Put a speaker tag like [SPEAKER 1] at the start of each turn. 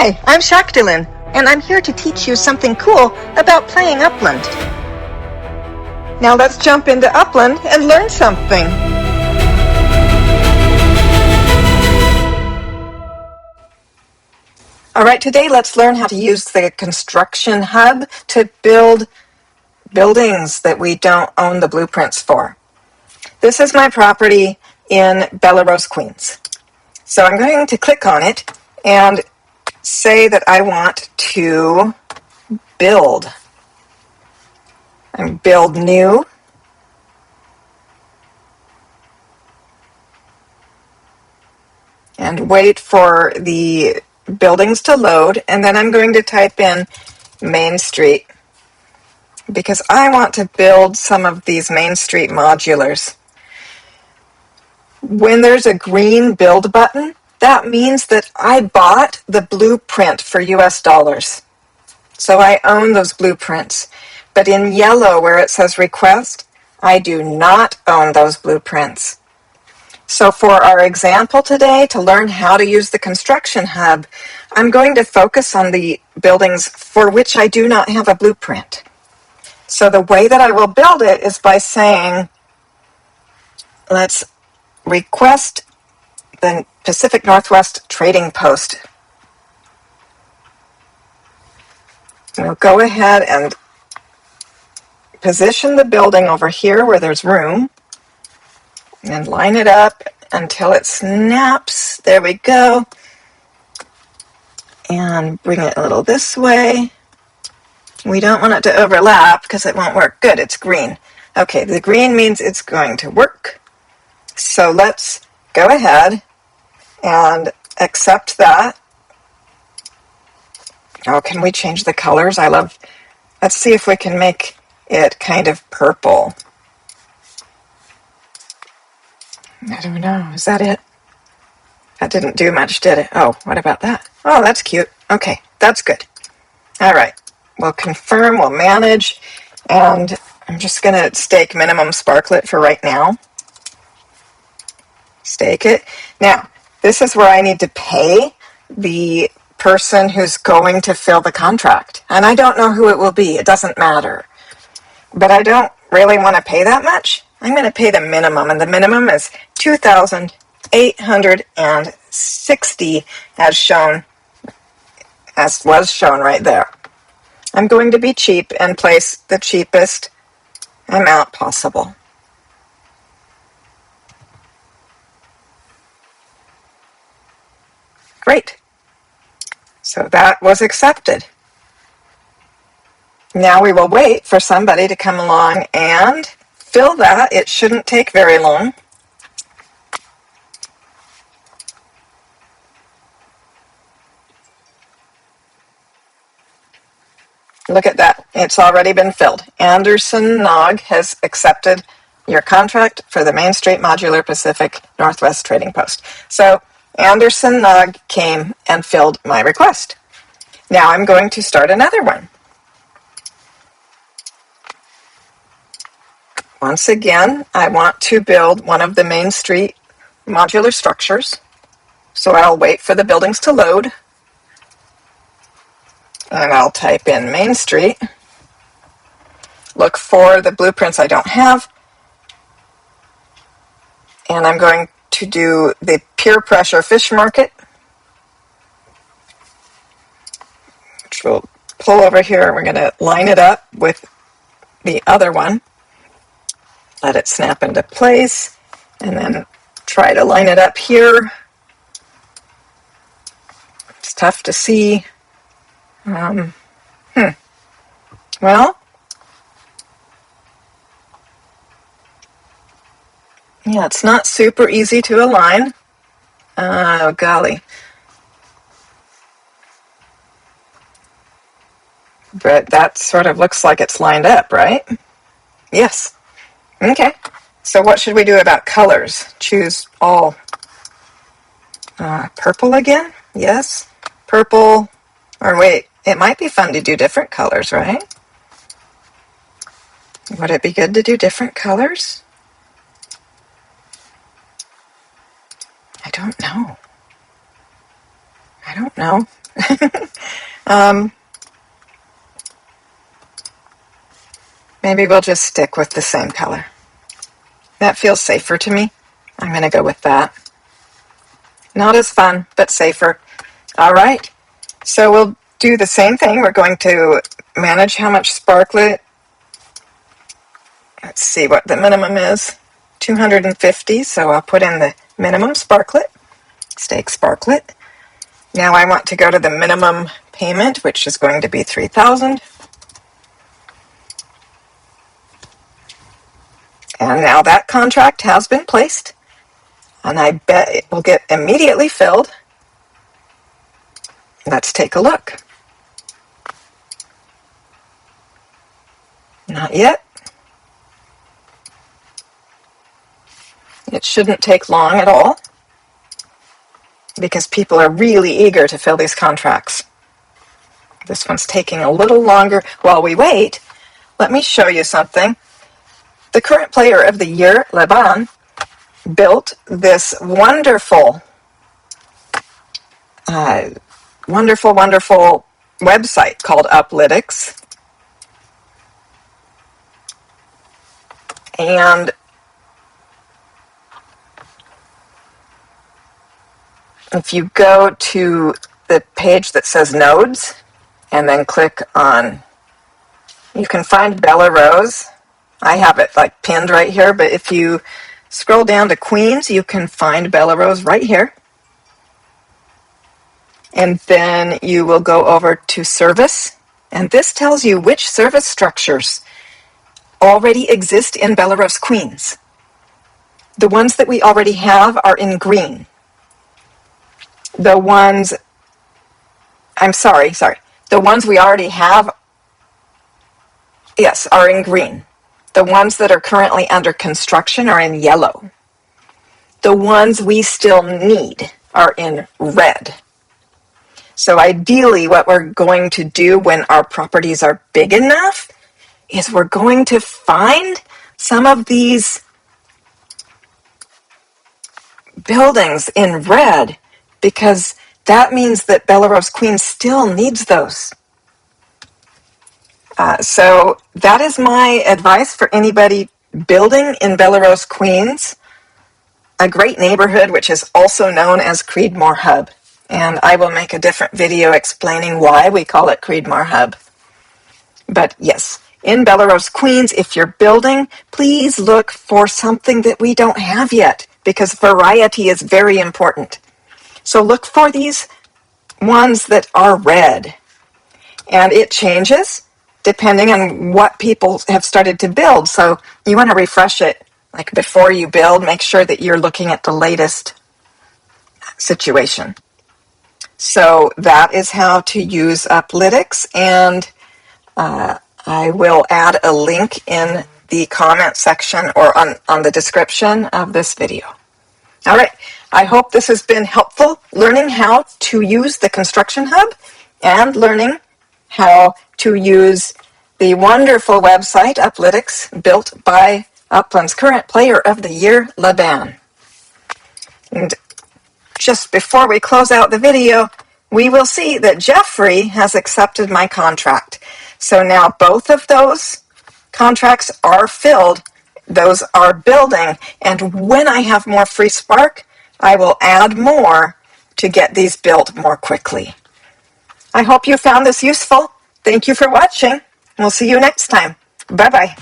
[SPEAKER 1] Hi, I'm Shaktilyn, and I'm here to teach you something cool about playing Upland. Now let's jump into Upland and learn something. Alright, today let's learn how to use the construction hub to build buildings that we don't own the blueprints for. This is my property in Bellerose, Queens. So I'm going to click on it and say that I want to build. And build new. And wait for the buildings to load, and then I'm going to type in Main Street because I want to build some of these Main Street modulars. When there's a green build button, that means that I bought the blueprint for US dollars. So I own those blueprints. But in yellow where it says request, I do not own those blueprints. So for our example today, to learn how to use the construction hub, I'm going to focus on the buildings for which I do not have a blueprint. So the way that I will build it is by saying, let's request the Pacific Northwest Trading Post. We'll go ahead and position the building over here where there's room and line it up until it snaps. There we go. And bring it a little this way. We don't want it to overlap because it won't work. Good, it's green. Okay, the green means it's going to work. So let's go ahead and accept that. Oh, can we change the colors? Let's see if we can make it kind of purple. I don't know, is that it? That didn't do much, did it? Oh, what about that? Oh, that's cute. Okay, that's good. All right, we'll confirm, we'll manage, and I'm just going to stake minimum sparklet for right now. Stake it. Now, this is where I need to pay the person who's going to fill the contract. And I don't know who it will be. It doesn't matter. But I don't really want to pay that much. I'm going to pay the minimum, and the minimum is $2,860 as was shown right there. I'm going to be cheap and place the cheapest amount possible. Great. So that was accepted. Now we will wait for somebody to come along and fill that. It shouldn't take very long. Look at that. It's already been filled. Anderson Nog has accepted your contract for the Main Street Modular Pacific Northwest Trading Post. So Anderson Nog came and filled my request. Now I'm going to start another one. Once again, I want to build one of the Main Street modular structures. So I'll wait for the buildings to load. And I'll type in Main Street. Look for the blueprints I don't have. And I'm going to do the Pure Pressure Fish Market, which we'll pull over here. We're going to line it up with the other one. Let it snap into place. And then try to line it up here. It's tough to see. Well, yeah, it's not super easy to align. Oh, golly. But that sort of looks like it's lined up, right? Yes. Okay. So what should we do about colors? Choose all. Purple again? Yes. Purple. Or wait, it might be fun to do different colors, right? Would it be good to do different colors? I don't know. I don't know. Maybe we'll just stick with the same color. That feels safer to me. I'm going to go with that. Not as fun, but safer. All right. So we'll do the same thing. We're going to manage how much sparklet. Let's see what the minimum is. 250. So I'll put in the minimum sparklet, stake sparklet. Now I want to go to the minimum payment, which is going to be 3,000. And now that contract has been placed. And I bet it will get immediately filled. Let's take a look. Not yet. It shouldn't take long at all because people are really eager to fill these contracts. This one's taking a little longer. While we wait, let me show you something. The current player of the year, Leban, built this wonderful website called Uplandme. And if you go to the page that says nodes and then click on, you can find Bella Rose. I have it like pinned right here, but if you scroll down to Queens, you can find Bella Rose right here. And then you will go over to service, and this tells you which service structures already exist in Bella Rose Queens. The ones that we already have are in green. The ones we already have, yes, are in green. The ones that are currently under construction are in yellow. The ones we still need are in red. So ideally, what we're going to do when our properties are big enough is we're going to find some of these buildings in red, because that means that Bella Rose Queens still needs those. So that is my advice for anybody building in Bella Rose Queens, a great neighborhood which is also known as Creedmoor Hub. And I will make a different video explaining why we call it Creedmoor Hub. But yes, in Bella Rose Queens, if you're building, please look for something that we don't have yet, because variety is very important. So look for these ones that are red. And it changes depending on what people have started to build. So you want to refresh it like before you build. Make sure that you're looking at the latest situation. So that is how to use Uplandme, and I will add a link in the comment section or on the description of this video. All right, I hope this has been helpful, learning how to use the Construction Hub and learning how to use the wonderful website, Uplandme, built by Upland's current player of the year, Leban. And just before we close out the video, we will see that Jeffrey has accepted my contract. So now both of those contracts are filled. Those are building. And when I have more free spark, I will add more to get these built more quickly. I hope you found this useful. Thank you for watching. We'll see you next time. Bye-bye.